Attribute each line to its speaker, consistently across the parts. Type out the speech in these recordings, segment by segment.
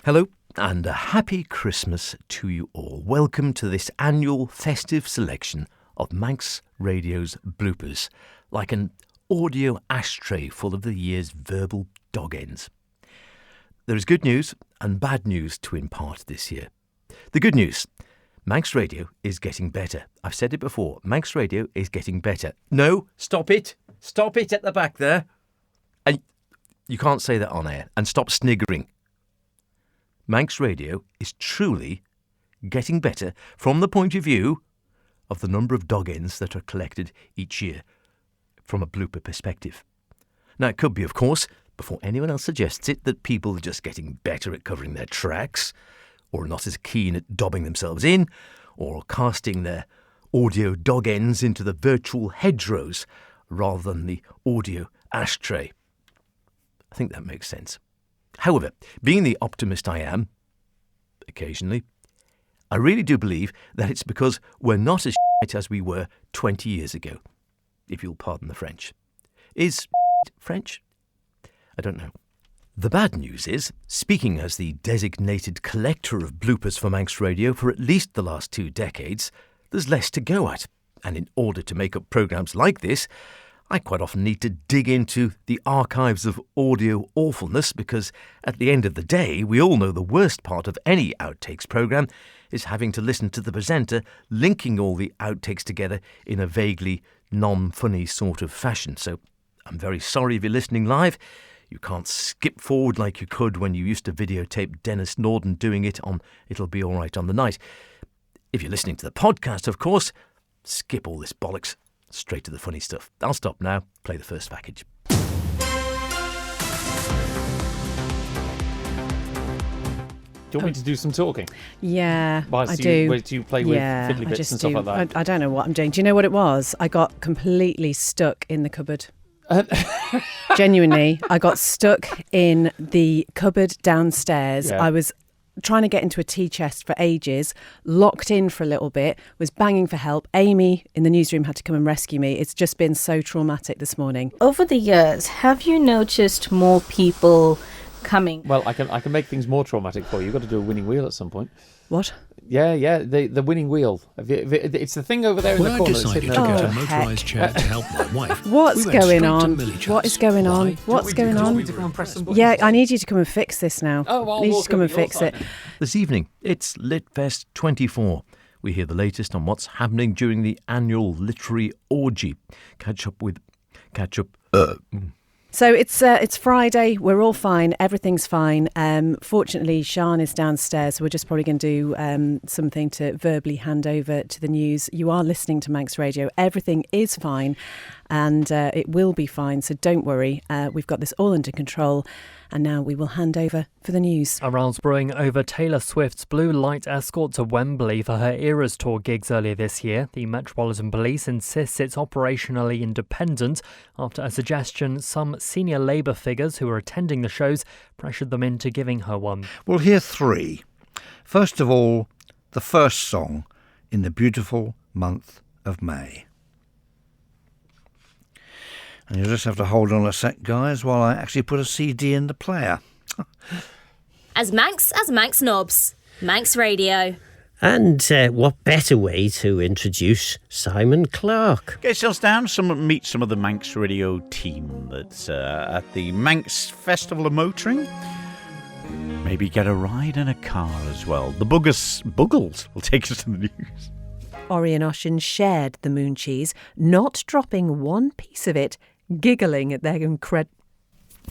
Speaker 1: Hello and a happy Christmas to you all. Welcome to this annual festive selection of Manx Radio's Bloopers, like an audio ashtray full of the year's verbal dog ends. There is good news and bad news to impart this year. The good news, Manx Radio is getting better. I've said it before, Manx Radio is getting better. No, stop it. Stop it at the back there. And you can't say that on air. And stop sniggering. Manx Radio is truly getting better from the point of view of the number of dog ends that are collected each year from a blooper perspective. Now, it could be, of course, before anyone else suggests it, that people are just getting better at covering their tracks, or not as keen at dobbing themselves in, or casting their audio dog ends into the virtual hedgerows rather than the audio ashtray. I think that makes sense. However, being the optimist I am, occasionally, I really do believe that it's because we're not as shit as we were 20 years ago, if you'll pardon the French. Is French? I don't know. The bad news is, speaking as the designated collector of bloopers for Manx Radio for at least the last 2 decades, there's less to go at. And in order to make up programmes like this, I quite often need to dig into the archives of audio awfulness because at the end of the day, we all know the worst part of any outtakes programme is having to listen to the presenter linking all the outtakes together in a vaguely non-funny sort of fashion. So I'm very sorry if you're listening live. You can't skip forward like you could when you used to videotape Dennis Norden doing it on It'll Be Alright on the Night. If you're listening to the podcast, of course, skip all this bollocks. Straight to the funny stuff. I'll stop now. Play the first package.
Speaker 2: Do you want me to do some talking?
Speaker 3: Yeah,
Speaker 2: Whilst
Speaker 3: I do.
Speaker 2: Do you play with fiddly bits and stuff like that?
Speaker 3: I don't know what I'm doing. Do you know what it was? I got completely stuck in the cupboard. Genuinely, I got stuck in the cupboard downstairs.
Speaker 2: Yeah.
Speaker 3: I was trying to get into a tea chest for ages, locked in for a little bit, was banging for help. Amy in the newsroom had to come and rescue me. It's just been so traumatic this morning.
Speaker 4: Over the years, have you noticed more people coming?
Speaker 2: Well, I can make things more traumatic for you. You've got to do a winning wheel at some point.
Speaker 3: What?
Speaker 2: Yeah, the winning wheel. It's the thing over there in the corner.
Speaker 5: When I decided to get a motorised chair to help my wife,
Speaker 3: What's
Speaker 5: we went
Speaker 3: going
Speaker 5: straight to
Speaker 3: on?
Speaker 5: Millie's.
Speaker 3: What is going on?
Speaker 5: Why?
Speaker 3: What's going
Speaker 2: Do you want
Speaker 3: on?
Speaker 2: me to go and press some buttons?
Speaker 3: Yeah, I need you to come and fix this now.
Speaker 2: Oh, I'll
Speaker 3: I need you
Speaker 2: walk
Speaker 3: to come
Speaker 2: over
Speaker 3: and
Speaker 2: your
Speaker 3: fix
Speaker 2: side
Speaker 3: it.
Speaker 2: then.
Speaker 1: This evening, it's Litfest 24. We hear the latest on what's happening during the annual literary orgy. Catch up.
Speaker 3: So it's Friday. We're all fine. Everything's fine. Fortunately, Sian is downstairs. So we're just probably going to do something to verbally hand over to the news. You are listening to Manx Radio. Everything is fine, and it will be fine. So don't worry. We've got this all under control. And now we will hand over for the news.
Speaker 6: A rows brewing over Taylor Swift's blue light escort to Wembley for her Eras Tour gigs earlier this year. The Metropolitan Police insists it's operationally independent after a suggestion some senior Labour figures who were attending the shows pressured them into giving her one.
Speaker 7: We'll hear 3. First of all, the first song in the beautiful month of May. And you'll just have to hold on a sec, guys, while I actually put a CD in the player.
Speaker 8: As Manx knobs. Manx Radio.
Speaker 9: And what better way to introduce Simon Clark?
Speaker 10: Get yourselves down, meet some of the Manx Radio team that's at the Manx Festival of Motoring. Maybe get a ride in a car as well. The Buggles will take us to the news.
Speaker 3: Orion Oshin shared the moon cheese, not dropping one piece of it, giggling at their incredible...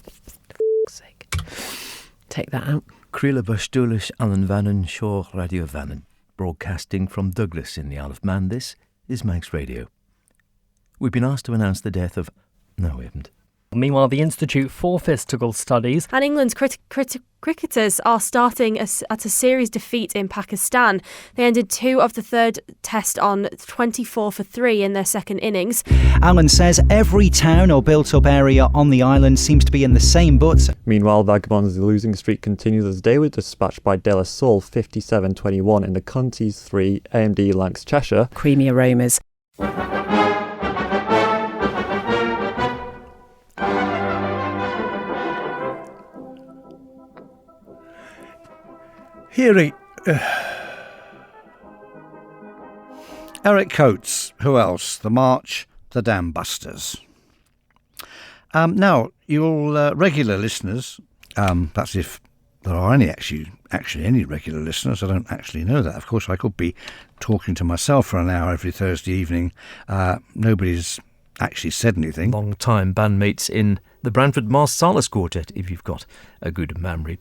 Speaker 3: For f***'s sake. Take that out.
Speaker 1: Crila Bastulish Alan Vannon Shaw Radio Vannon, broadcasting from Douglas in the Isle of Man. This is Manx Radio. We've been asked to announce the death of... No, we haven't.
Speaker 6: Meanwhile, the Institute for Fistical Studies
Speaker 11: and England's cricketers are starting at a series defeat in Pakistan. They ended 2 of the third test on 24 for 3 in their second innings.
Speaker 12: Alan says every town or built-up area on the island seems to be in the same boat.
Speaker 13: Meanwhile, Vagabond's losing streak continues as they were dispatched by De La Salle 57-21 in the Contis 3 AMD Lancs Cheshire.
Speaker 3: Creamy aromas.
Speaker 7: Hearing Eric Coates, who else? The March, the Dam Busters. Now, you'll regular listeners, that's if there are any actually any regular listeners. I don't actually know that. Of course, I could be talking to myself for an hour every Thursday evening. Nobody's actually said anything.
Speaker 1: Long-time bandmates in the Branford Marsalis Quartet, if you've got a good memory.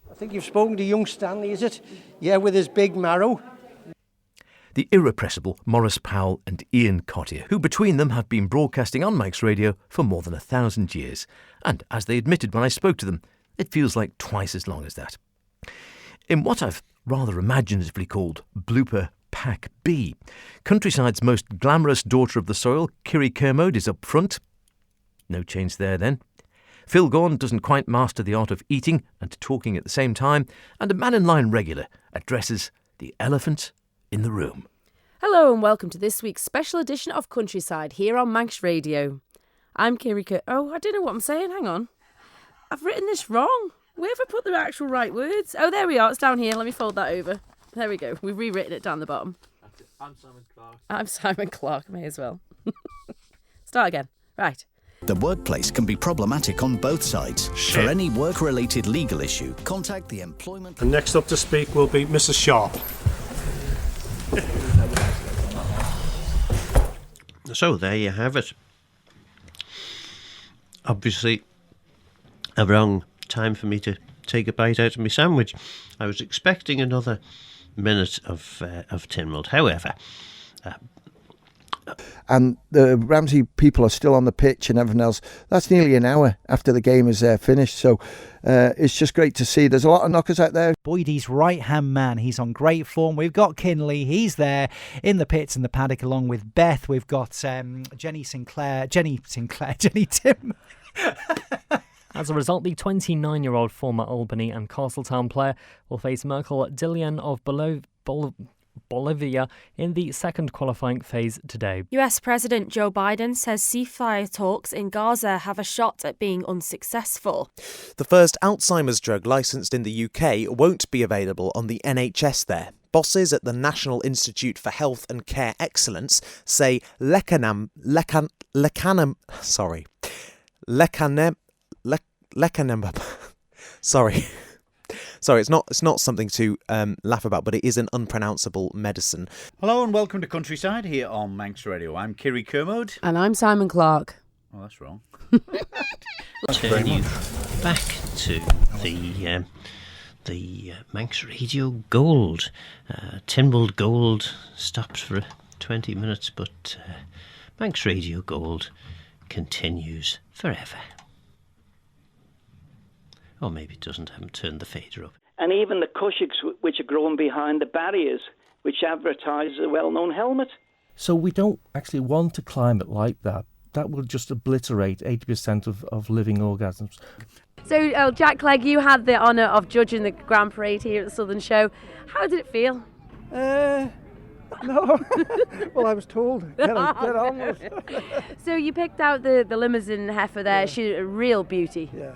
Speaker 14: I think you've spoken to young Stanley, is it? Yeah, with his big marrow.
Speaker 1: The irrepressible Maurice Powell and Ian Cottier, who between them have been broadcasting on Manx Radio for more than 1,000 years. And as they admitted when I spoke to them, it feels like twice as long as that. In what I've rather imaginatively called Blooper Pack B, Countryside's most glamorous daughter of the soil, Kiri Kermode, is up front. No change there then. Phil Gaughan doesn't quite master the art of eating and talking at the same time, and a Man in Line regular addresses the elephant in the room.
Speaker 15: Hello and welcome to this week's special edition of Countryside here on Manx Radio. I'm Kiri I don't know what I'm saying, hang on. I've written this wrong. Where have I put the actual right words? Oh, there we are, it's down here, let me fold that over. There we go, we've rewritten it down the bottom.
Speaker 16: I'm Simon Clark.
Speaker 15: I'm Simon Clark, may as well. Start again, right.
Speaker 17: The workplace can be problematic on both sides. For any work-related legal issue, contact the employment...
Speaker 18: And next up to speak will be Mrs. Sharp.
Speaker 9: So there you have it. Obviously, a wrong time for me to take a bite out of my sandwich. I was expecting another minute of Tynwald. However...
Speaker 19: and the Ramsey people are still on the pitch and everything else. That's nearly an hour after the game is finished, so it's just great to see. There's a lot of knockers out there.
Speaker 12: Boydie's right-hand man, he's on great form. We've got Kinley, he's there in the pits and the paddock along with Beth. We've got Jenny Tim.
Speaker 6: As a result, the 29-year-old former Albany and Castletown player will face Merkel Dillian of Bolivia in the second qualifying phase today.
Speaker 11: US President Joe Biden says ceasefire talks in Gaza have a shot at being unsuccessful.
Speaker 20: The first Alzheimer's drug licensed in the UK won't be available on the NHS there. Bosses at the National Institute for Health and Care Excellence say lecanemab Sorry, it's not something to laugh about, but it is an unpronounceable medicine.
Speaker 10: Hello and welcome to Countryside here on Manx Radio. I'm Kiri Kermode.
Speaker 15: And I'm Simon Clark.
Speaker 10: Oh, that's wrong.
Speaker 9: Turn you back to the Manx Radio Gold. Tynwald Gold stopped for 20 minutes, but Manx Radio Gold continues forever. Or maybe it doesn't. I haven't turned the fader up.
Speaker 21: And even the cushions which are growing behind the barriers, which advertise a well-known helmet.
Speaker 22: So we don't actually want a climate like that. That will just obliterate 80% of living organisms.
Speaker 15: So, Jack Clegg, you had the honour of judging the Grand Parade here at the Southern Show. How did it feel?
Speaker 23: No. Well, I was told. Get on with it.
Speaker 15: So you picked out the Limousin heifer there. Yeah. She's a real beauty.
Speaker 23: Yeah.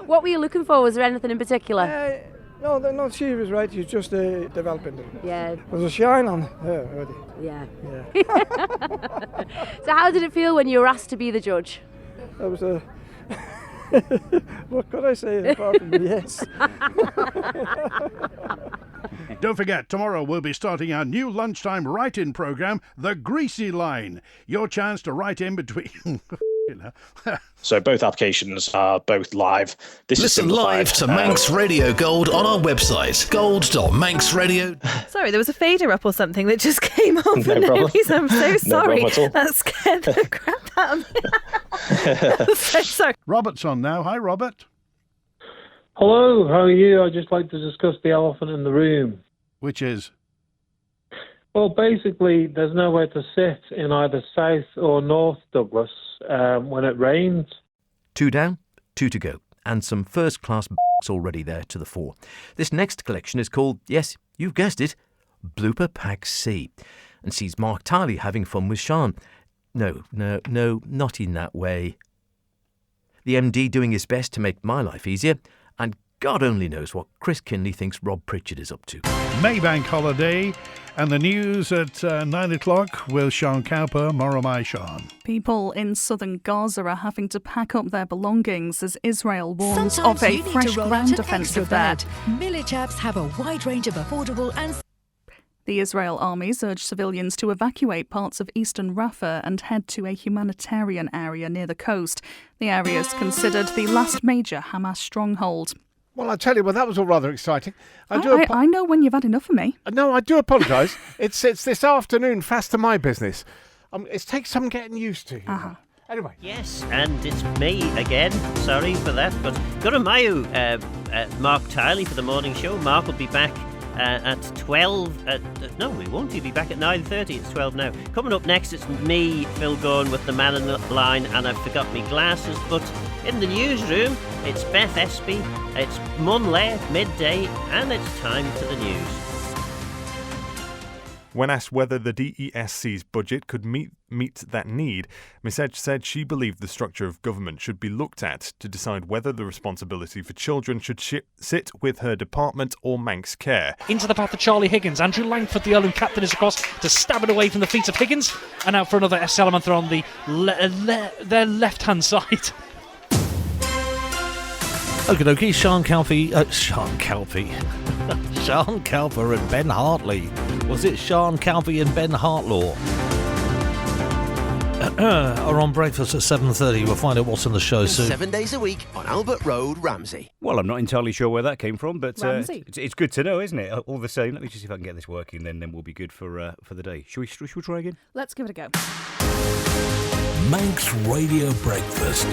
Speaker 15: What were you looking for? Was there anything in particular?
Speaker 23: No, she was right. She's just developing.
Speaker 15: Yeah.
Speaker 23: There's a shine on her already.
Speaker 15: Yeah. So how did it feel when you were asked to be the judge?
Speaker 23: That was a... What could I say apart from yes?
Speaker 24: Don't forget, tomorrow we'll be starting our new lunchtime write-in programme, The Greasy Line. Your chance to write in between...
Speaker 25: So both applications are both live.
Speaker 5: Listen live to Manx Radio Gold on our website, gold.manxradio.
Speaker 26: Sorry, there was a fader up or something that just came on for no reason. I'm so sorry. That scared the crap out of me. I'm so sorry.
Speaker 24: Robert's on now. Hi, Robert.
Speaker 27: Hello, how are you? I'd just like to discuss the elephant in the room.
Speaker 24: Which is?
Speaker 27: Well, basically, there's nowhere to sit in either South or North Douglas when it rains.
Speaker 1: 2 down, 2 to go, and some first-class already there to the fore. This next collection is called, yes, you've guessed it, Blooper Pack C, and sees Mark Tiley having fun with Sean. No, not in that way. The MD doing his best to make my life easier, and God only knows what Chris Kinley thinks Rob Pritchard is up to.
Speaker 24: Maybank holiday and the news at 9 o'clock with Sean Cowper. Moromai Sean.
Speaker 2: People in southern Gaza are having to pack up their belongings as Israel warns of a fresh ground offensive there.
Speaker 3: Milichaps have a wide range of affordable and...
Speaker 2: The Israel armies urge civilians to evacuate parts of eastern Rafah and head to a humanitarian area near the coast. The area is considered the last major Hamas stronghold.
Speaker 4: Well, I tell you what, that was all rather exciting.
Speaker 2: I know when you've had enough of me.
Speaker 4: No, I do apologise. it's this afternoon, fast to my business. It takes some getting used to. Anyway.
Speaker 9: Yes, and it's me again. Sorry for that, but Guramayu, Mark Tiley for the morning show. Mark will be back at 12. No, we won't. He'll be back at 9:30. It's 12 now. Coming up next, it's me, Phil Gorn, with the man in the line, and I've forgot my glasses. But in the newsroom, it's Beth Espy, it's Munlay, midday, and it's time for the news.
Speaker 7: When asked whether the DESC's budget could meet that need, Ms Edge said she believed the structure of government should be looked at to decide whether the responsibility for children should sit with her department or Manx Care.
Speaker 8: Into the path of Charlie Higgins. Andrew Langford, the Ireland captain, is across to stab it away from the feet of Higgins. And out for another Salamander on the their left-hand side.
Speaker 5: Okie dokie, Sean Cowper and Ben Hartley. Was it Sean Calvey and Ben Hartlaw? Are on breakfast at 7:30. We'll find out what's on the show soon.
Speaker 13: 7 days a week on Albert Road, Ramsey.
Speaker 16: Well, I'm not entirely sure where that came from, but
Speaker 13: Ramsey.
Speaker 16: It's good to know, isn't it? All the same. Let me just see if I can get this working, then we'll be good for the day. Should we try again?
Speaker 2: Let's give it a go.
Speaker 5: Manx Radio Breakfast.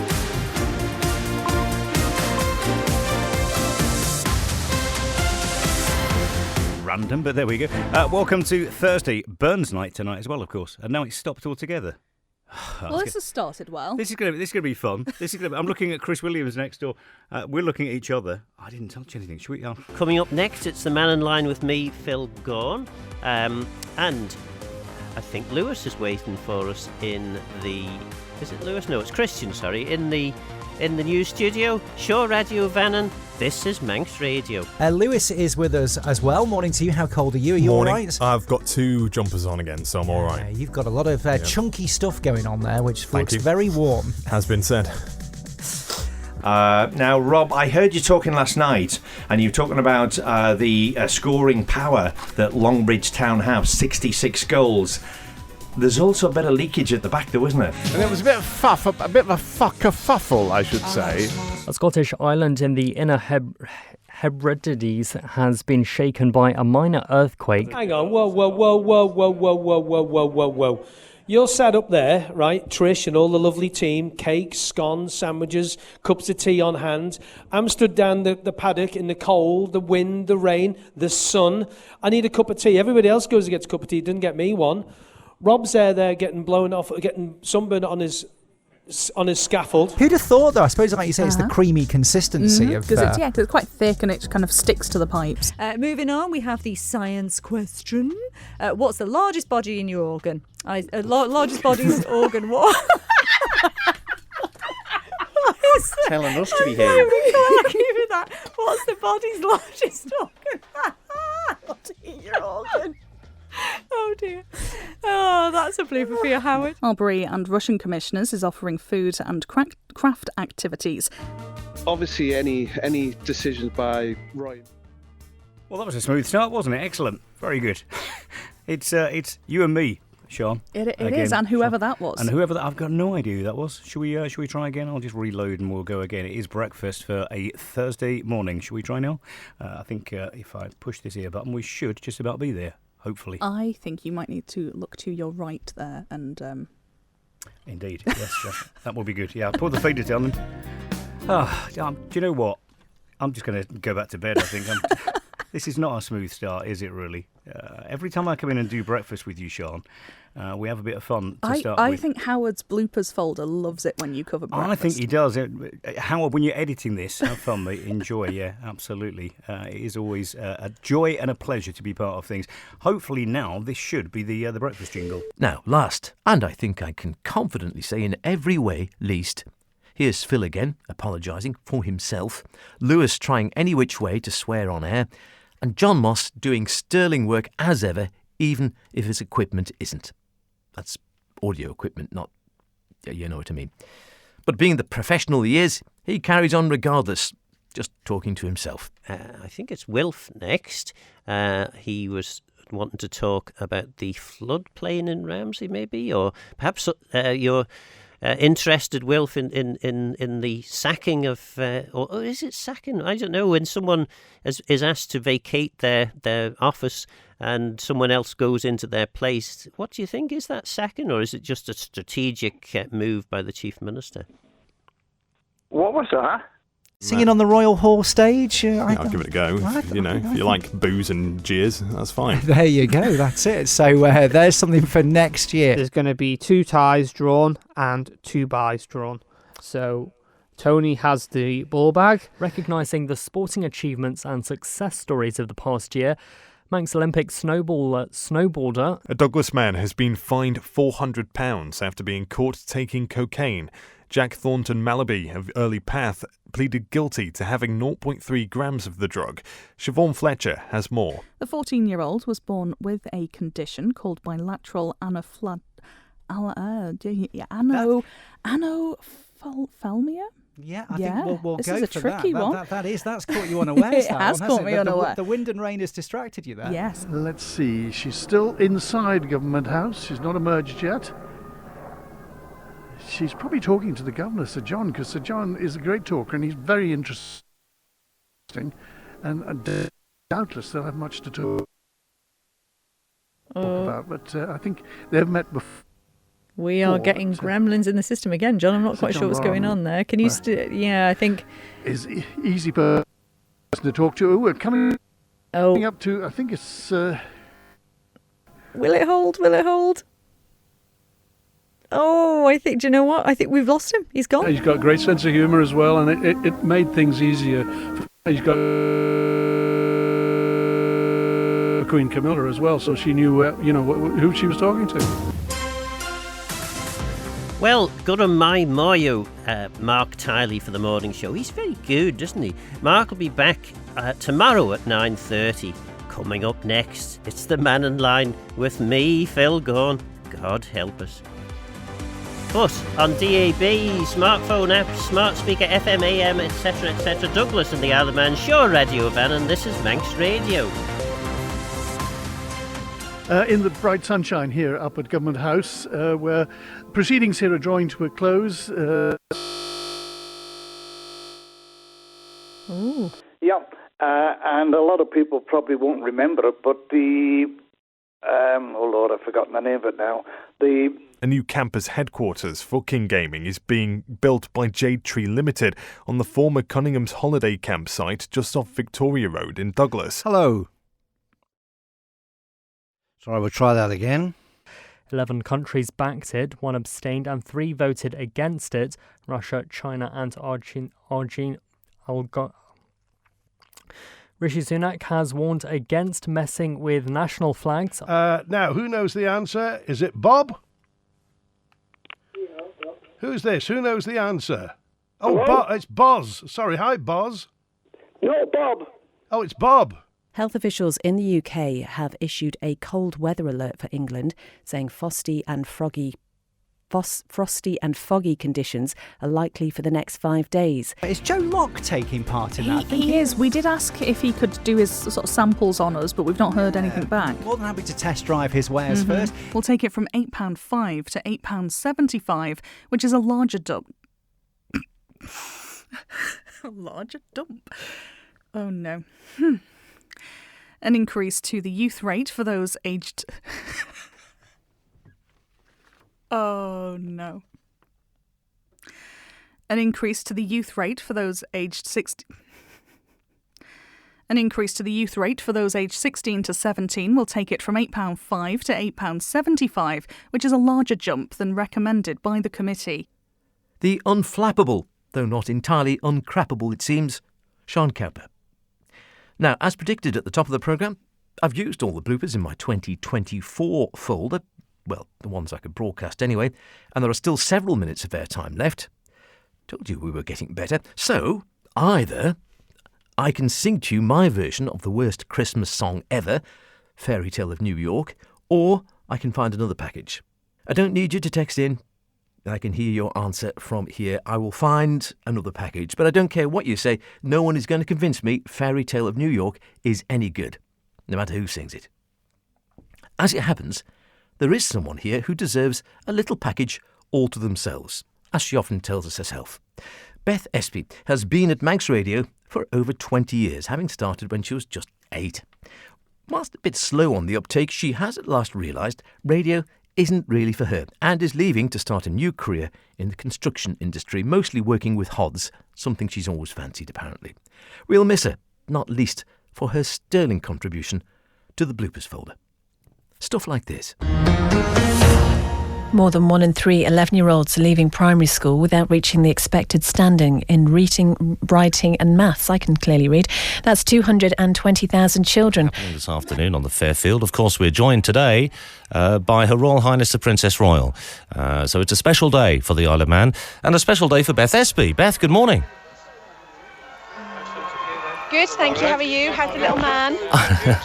Speaker 16: Random, but there we go. Welcome to Thursday, Burns night tonight as well, of course. And now it's stopped altogether.
Speaker 26: Well, this has started well.
Speaker 16: This is going to be fun. I'm looking at Chris Williams next door. We're looking at each other. I didn't touch anything. Should we?
Speaker 9: Coming up next, it's the man in line with me, Phil Gorn, and I think Lewis is waiting for us in the. Is it Lewis? No, it's Christian. Sorry, in the news studio. Shaw Radio Vannon. This is Manx Radio.
Speaker 12: Lewis is with us as well. Morning to you. How cold are you? Are you all right?
Speaker 7: I've got 2 jumpers on again, so I'm all right.
Speaker 12: You've got a lot of chunky stuff going on there, which looks very warm.
Speaker 7: Has been said.
Speaker 28: Now, Rob, I heard you talking last night, and you were talking about the scoring power that Longbridge Town have, 66 goals. There's also a bit of leakage at the back, though, isn't it?
Speaker 4: And it was a bit of a kerfuffle, I should say.
Speaker 6: A Scottish island in the Inner Hebrides has been shaken by a minor earthquake.
Speaker 29: Hang on, whoa. You're sat up there, right, Trish and all the lovely team, cakes, scones, sandwiches, cups of tea on hand. I'm stood down the paddock in the cold, the wind, the rain, the sun. I need a cup of tea. Everybody else goes and gets a cup of tea, didn't get me one. Rob's there getting blown off, getting sunburned on his scaffold.
Speaker 12: Who'd have thought, though? I suppose, like you say, it's the creamy consistency of...
Speaker 26: Because it's quite thick and it kind of sticks to the pipes.
Speaker 3: Moving on, we have the science question. What's the largest body in your organ? Largest body's organ, what?
Speaker 28: Telling us to be here.
Speaker 3: What's the body's largest organ? Not in your organ. Oh dear. Oh, that's a blooper for you, Howard.
Speaker 2: Albury and Russian Commissioners is offering food and craft activities.
Speaker 23: Obviously, any decisions by Roy.
Speaker 16: Well, that was a smooth start, wasn't it? Excellent. Very good. It's you and me, Sean.
Speaker 2: It is, and whoever that was.
Speaker 16: And whoever that, I've got no idea who that was. Should we try again? I'll just reload and we'll go again. It is breakfast for a Thursday morning. Should we try now? I think if I push this here button, we should just about be there. Hopefully.
Speaker 2: I think you might need to look to your right there and...
Speaker 16: Indeed, yes, that will be good. Yeah, I'll put the feeders down then. Do you know what? I'm just going to go back to bed, I think. This is not a smooth start, is it really? Every time I come in and do breakfast with you, Sean, we have a bit of fun to start with.
Speaker 2: I think Howard's bloopers folder loves it when you cover breakfast.
Speaker 16: I think he does. Howard, when you're editing this, have fun, mate. Enjoy, yeah, absolutely. It is always a joy and a pleasure to be part of things. Hopefully now this should be the breakfast jingle.
Speaker 1: Now, last, and I think I can confidently say in every way least, Here's Phil again, apologising for himself. Lewis trying any which way to swear on air. And John Moss doing sterling work as ever, even if his equipment isn't. That's audio equipment, not... you know what I mean. But being the professional he is, he carries on regardless, just talking to himself.
Speaker 9: I think it's Wilf next. He was wanting to talk about the floodplain in Ramsey, maybe, or perhaps you're interested, Wilf, in the sacking of, or is it sacking? I don't know. When someone is asked to vacate their office and someone else goes into their place, what do you think? Is that sacking, or is it just a strategic move by the Chief Minister?
Speaker 23: What was that?
Speaker 12: Singing on the Royal Hall stage?
Speaker 7: I'll give it a go. If you like booze and jeers, that's fine.
Speaker 12: There you go, that's it. So there's something for next year.
Speaker 10: There's going to be 2 ties drawn and 2 buys drawn. So Tony has the ball bag.
Speaker 6: Recognising the sporting achievements and success stories of the past year, Manx Olympic snowboarder.
Speaker 7: A Douglas man has been fined £400 after being caught taking cocaine. Jack Thornton Malaby of Early Path pleaded guilty to having 0.3 grams of the drug. Siobhan Fletcher has more.
Speaker 2: The 14-year-old was born with a condition called bilateral anophthalmia.
Speaker 12: Yeah, I think we'll
Speaker 2: this
Speaker 12: go
Speaker 2: is a
Speaker 12: for
Speaker 2: tricky
Speaker 12: that.
Speaker 2: one.
Speaker 12: That's caught you unawares.
Speaker 2: It has caught me unawares.
Speaker 12: The wind and rain has distracted you there.
Speaker 2: Yes.
Speaker 24: Let's see. She's still inside Government House. She's not emerged yet. She's probably talking to the Governor, Sir John, because Sir John is a great talker and he's very interesting. And doubtless they'll have much to talk about. But I think they've met before.
Speaker 26: We are getting gremlins in the system again, John. I'm not quite sure what's going on there. Can you... I think...
Speaker 24: Is easy person to talk to. We're coming up to... I think it's...
Speaker 26: Will it hold? Will it hold? Oh, I think... Do you know what? I think we've lost him. He's gone.
Speaker 24: He's got a great sense of humour as well, and it made things easier. He's got Queen Camilla as well, so she knew who she was talking to.
Speaker 9: Well, good on my Moyo, Mark Tiley for the morning show. He's very good, isn't he? Mark will be back tomorrow at 9:30. Coming up next, it's the Man in Line with me, Phil Gorn. God help us. But on DAB, smartphone apps, smart speaker, FM, AM, etc., Douglas and the Isle of Man, Shore Radio Bannon, this is Manx Radio.
Speaker 24: In the bright sunshine here up at Government House, where proceedings here are drawing to a close.
Speaker 23: Yeah, and a lot of people probably won't remember it, but oh Lord, I've forgotten the name of it now.
Speaker 7: A new campus headquarters for King Gaming is being built by Jade Tree Limited on the former Cunningham's holiday campsite just off Victoria Road in Douglas.
Speaker 16: Hello. Sorry, we'll try that again.
Speaker 6: 11 countries backed it, 1 abstained and 3 voted against it. Russia, China and Argentina. Rishi Sunak has warned against messing with national flags.
Speaker 24: Now, who knows the answer? Is it Bob? Who's this? Who knows the answer? Oh, it's Boz. Sorry, hi, Boz.
Speaker 23: No, Bob.
Speaker 24: Oh, it's Bob.
Speaker 11: Health officials in the UK have issued a cold weather alert for England, saying frosty and foggy conditions are likely for the next 5 days.
Speaker 12: Is Joe Locke taking part in that?
Speaker 2: He is. We did ask if he could do his sort of samples on us, but we've not heard anything back.
Speaker 12: More than happy to test drive his wares first.
Speaker 2: We'll take it from £8.5 to £8.75, which is a larger dump. A larger dump. Oh no. An increase to the youth rate for those aged... Oh no. An increase to the youth rate for those aged 16... An increase to the youth rate for those aged 16 to 17 will take it from £8.5 to £8.75, which is a larger jump than recommended by the committee.
Speaker 1: The unflappable, though not entirely uncrappable it seems, Sean Cowper. Now, as predicted at the top of the programme, I've used all the bloopers in my 2024 folder, well, the ones I could broadcast anyway, and there are still several minutes of airtime left. Told you we were getting better. So, either I can sing to you my version of the worst Christmas song ever, Fairy Tale of New York, or I can find another package. I don't need you to text in. I can hear your answer from here. I will find another package, but I don't care what you say. No one is going to convince me Fairy Tale of New York is any good, no matter who sings it. As it happens, there is someone here who deserves a little package all to themselves, as she often tells us herself. Beth Espy has been at Manx Radio for over 20 years, having started when she was just 8. Whilst a bit slow on the uptake, she has at last realised radio isn't really for her and is leaving to start a new career in the construction industry, mostly working with hods, something she's always fancied apparently. We'll miss her, not least for her sterling contribution to the Bloopers folder. Stuff like this.
Speaker 11: More than 1 in 3 11-year-olds are leaving primary school without reaching the expected standing in reading, writing and maths. I can clearly read. That's 220,000 children.
Speaker 14: Happening this afternoon on the Fairfield. Of course, we're joined today by Her Royal Highness the Princess Royal. So it's a special day for the Isle of Man and a special day for Beth Espy. Beth, good morning.
Speaker 15: Good, thank you. How are you? How's the little man?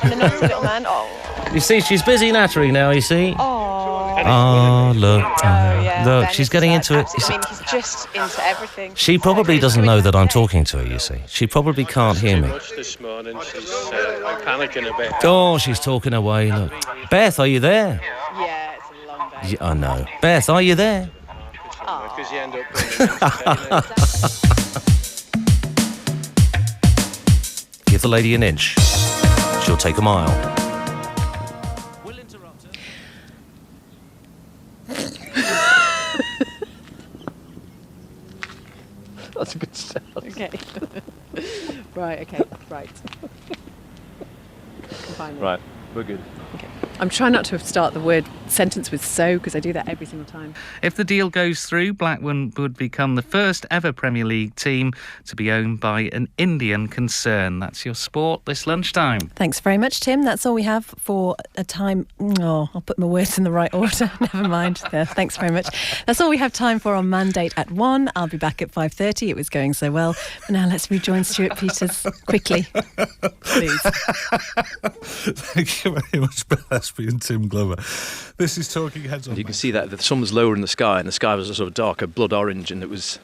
Speaker 15: And the not so little man? Oh.
Speaker 14: You see, she's busy nattering now, you see.
Speaker 15: Oh,
Speaker 14: look.
Speaker 15: yeah.
Speaker 14: Look,
Speaker 15: Ben
Speaker 14: she's
Speaker 15: is
Speaker 14: getting into it.
Speaker 15: I mean, he's just into everything.
Speaker 14: She probably doesn't know that I'm talking to her, you see. She probably can't hear me.
Speaker 17: This morning, she's panicking a bit.
Speaker 14: Oh, she's talking away, look. Beth, are you there?
Speaker 15: Yeah, it's a long day.
Speaker 14: Yeah, I know. Beth, are you there?
Speaker 17: Because you end up...
Speaker 14: Give the lady an inch. She'll take a mile.
Speaker 15: That's a good start. Okay. Right, okay, right.
Speaker 17: Right, we're good.
Speaker 15: Okay. I'm trying not to start the word sentence with so, because I do that every single time.
Speaker 18: If the deal goes through, Blackburn would become the first ever Premier League team to be owned by an Indian concern. That's your sport this lunchtime.
Speaker 11: Thanks very much, Tim. That's all we have for a time. Oh, I'll put my words in the right order. Never mind. There. Thanks very much. That's all we have time for on Mandate at 1. I'll be back at 5:30. It was going so well. But now let's rejoin Stuart Peters quickly, please.
Speaker 19: Thank you very much, Beth Espy and Tim Glover. This is Talking Heads on.
Speaker 20: You can see that the sun was lower in the sky, and the sky was a sort of darker blood orange, and it was,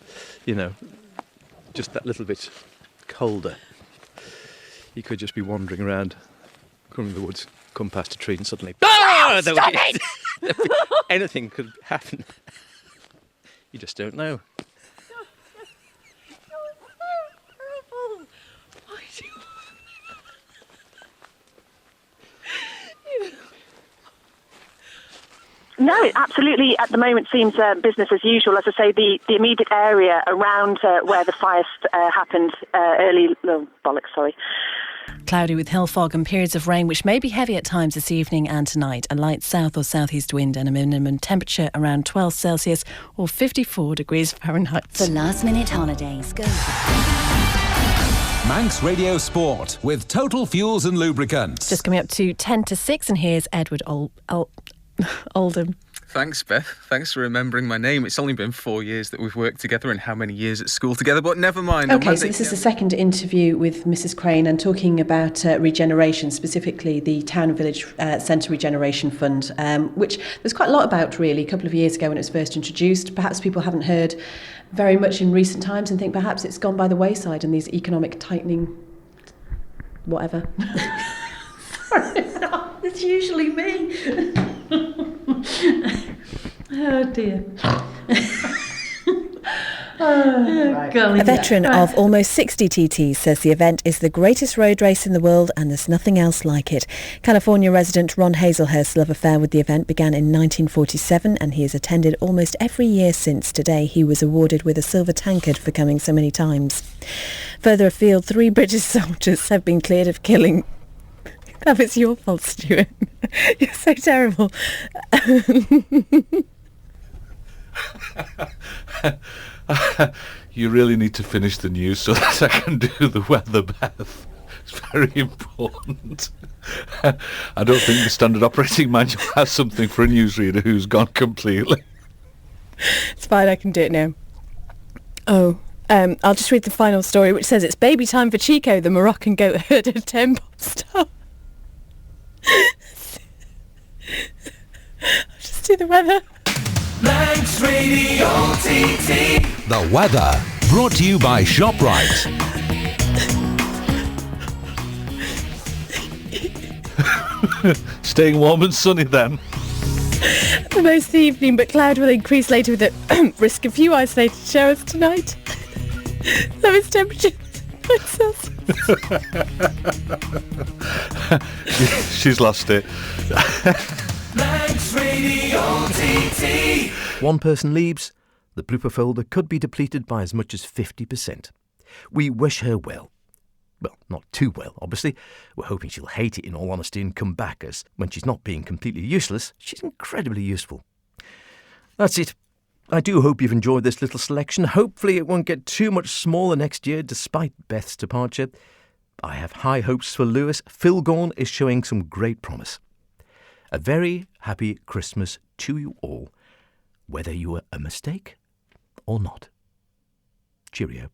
Speaker 20: just that little bit colder. You could just be wandering around, coming in the woods, come past a tree, and suddenly, anything could happen. You just don't know.
Speaker 21: No, it absolutely at the moment seems business as usual. As I say, the immediate area around where the fire happened
Speaker 11: Cloudy with hill fog and periods of rain, which may be heavy at times this evening and tonight. A light south or southeast wind and a minimum temperature around 12 Celsius or 54 degrees Fahrenheit.
Speaker 22: For last-minute holidays, go
Speaker 25: Manx Radio Sport with Total Fuels and Lubricants.
Speaker 11: Just coming up to 10 to 6, and here's Edward Oldham.
Speaker 30: Thanks, Beth. Thanks for remembering my name. It's only been 4 years that we've worked together and how many years at school together, but never mind.
Speaker 11: Okay, so this is the second interview with Mrs. Crane and talking about regeneration, specifically the Town and Village Centre Regeneration Fund, which there's quite a lot about really a couple of years ago when it was first introduced. Perhaps people haven't heard very much in recent times and think perhaps it's gone by the wayside in these economic tightening whatever. It's usually me. Oh dear. A veteran of almost 60 TTs says the event is the greatest road race in the world and there's nothing else like it. California resident Ron Hazelhurst's love affair with the event began in 1947 and he has attended almost every year since. Today he was awarded with a silver tankard for coming so many times. Further afield, 3 British soldiers have been cleared of killing... Oh, it's your fault, Stuart. You're so terrible.
Speaker 19: You really need to finish the news so that I can do the weather, Beth. It's very important. I don't think the standard operating manual has something for a newsreader who's gone completely.
Speaker 11: It's fine, I can do it now. I'll just read the final story, which says it's baby time for Chico, the Moroccan goat herder turned pop star. I'll just do the weather.
Speaker 25: Manx Radio TT. The weather, brought to you by ShopRite.
Speaker 19: Staying warm and sunny then.
Speaker 11: For most of the evening, but cloud will increase later with a risk of few isolated showers tonight. Lowest temperature 9 Celsius.
Speaker 19: She's lost it.
Speaker 25: Manx Radio TT.
Speaker 1: One person leaves, the blooper folder could be depleted by as much as 50%. We wish her well. Well, not too well, obviously. We're hoping she'll hate it in all honesty and come back, as when she's not being completely useless, she's incredibly useful. That's it. I do hope you've enjoyed this little selection. Hopefully it won't get too much smaller next year, despite Beth's departure. I have high hopes for Lewis. Phil Gaughan is showing some great promise. A very happy Christmas to you all, whether you were a mistake or not. Cheerio.